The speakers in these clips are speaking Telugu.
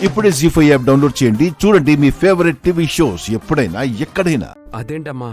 ఇప్పుడే జీ5 యాప్ డౌన్లోడ్ చేయండి. చూడండి మీ ఫేవరెట్ టీవీ షోస్ ఎప్పుడైనా ఎక్కడైనా. అదేంటమ్మా?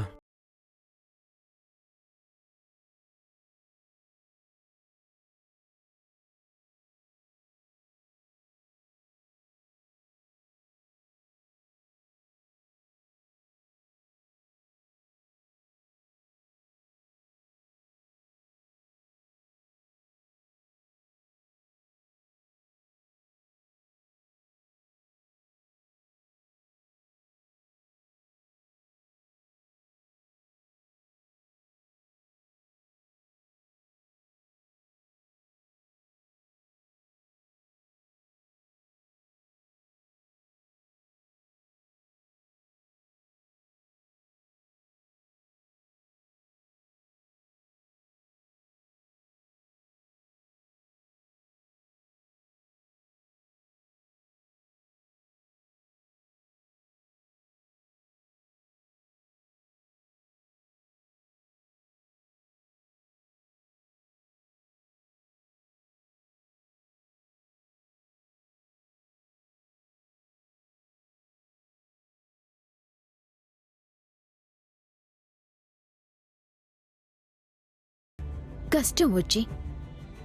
కష్టం వచ్చి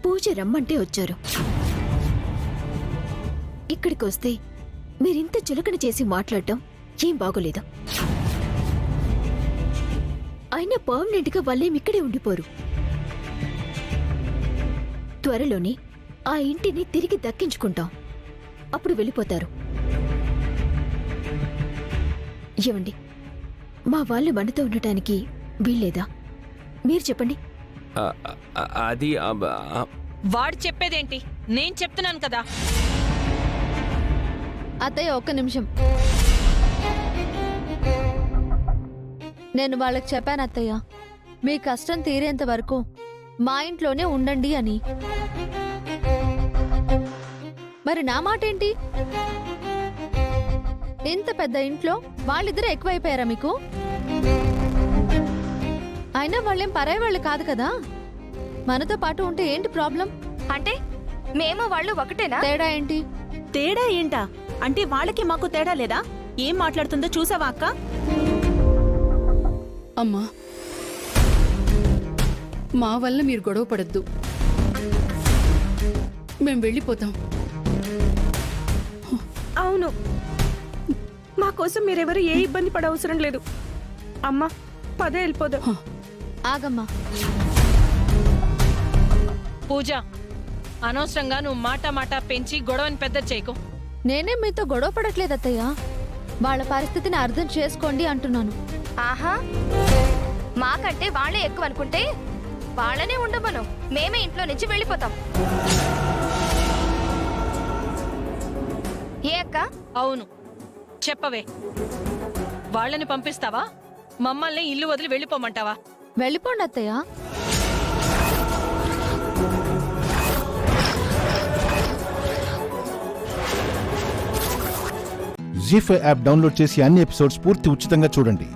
పూజ రమ్మంటే వచ్చారు. ఇక్కడికొస్తే మీరింత చులకన చేసి మాట్లాడటం ఏం బాగోలేదు. అయినా పర్మనెంట్గా వాళ్ళేమిక్కడే ఉండిపోరు. త్వరలోనే ఆ ఇంటిని తిరిగి దక్కించుకుంటాం. అప్పుడు వెళ్ళిపోతారు. ఏమండి, మా వాళ్ళు మనతో ఉండటానికి వీల్లేదా? మీరు చెప్పండి. అది వాడు చెప్పేదేంటి? నేను చెప్తున్నాను కదా. అత్తయ్య ఒక్క నిమిషం. నేను వాళ్ళకి చెప్పాను అత్తయ్య, మీ కష్టం తీరేంత వరకు మా ఇంట్లోనే ఉండండి అని. మరి నా మాట ఏంటి? ఇంత పెద్ద ఇంట్లో వాళ్ళిద్దరూ ఎక్కువైపోయారా మీకు? అయినా వాళ్ళేం పరాయి వాళ్ళు కాదు కదా. మనతో పాటు ఉంటే ఏంటి ప్రాబ్లం? అంటే మేము వాళ్ళు ఒకటేనా? తేడా ఏంటి? తేడా ఏంటా అంటే వాళ్ళకి మాకు తేడా లేదా? ఏం మాట్లాడుతుందో చూసావా అక్క? అమ్మా, మా వల్ల మీరు గొడవ పడద్దు. మేం వెళ్ళిపోతాం. అవును, మా కోసం మీరెవరు ఏ ఇబ్బంది పడవసరం లేదు. అమ్మా, పదే వెళ్ళిపోదాం. ఆగమ్మా. పూజ, అనవసరంగా నువ్వు మాట పెంచి గొడవని పెద్ద చేయకు. నేనే మీతో గొడవ పడట్లేదు అత్తయ్య. వాళ్ళ పరిస్థితిని అర్థం చేసుకోండి అంటున్నాను. ఆహా, మాకంటే వాళ్ళే ఎక్కువ అనుకుంటే వాళ్ళనే ఉండమను. మేమే ఇంట్లో నుంచి వెళ్ళిపోతాం. ఏ అక్క? అవును, చెప్పవే. వాళ్ళని పంపిస్తావా? మమ్మల్ని ఇల్లు వదిలి వెళ్ళిపోమంటావా? వెళ్ళిపోండి అత్తయ్య. జీ5 యాప్ డౌన్లోడ్ చేసి అన్ని ఎపిసోడ్స్ పూర్తి ఉచితంగా చూడండి.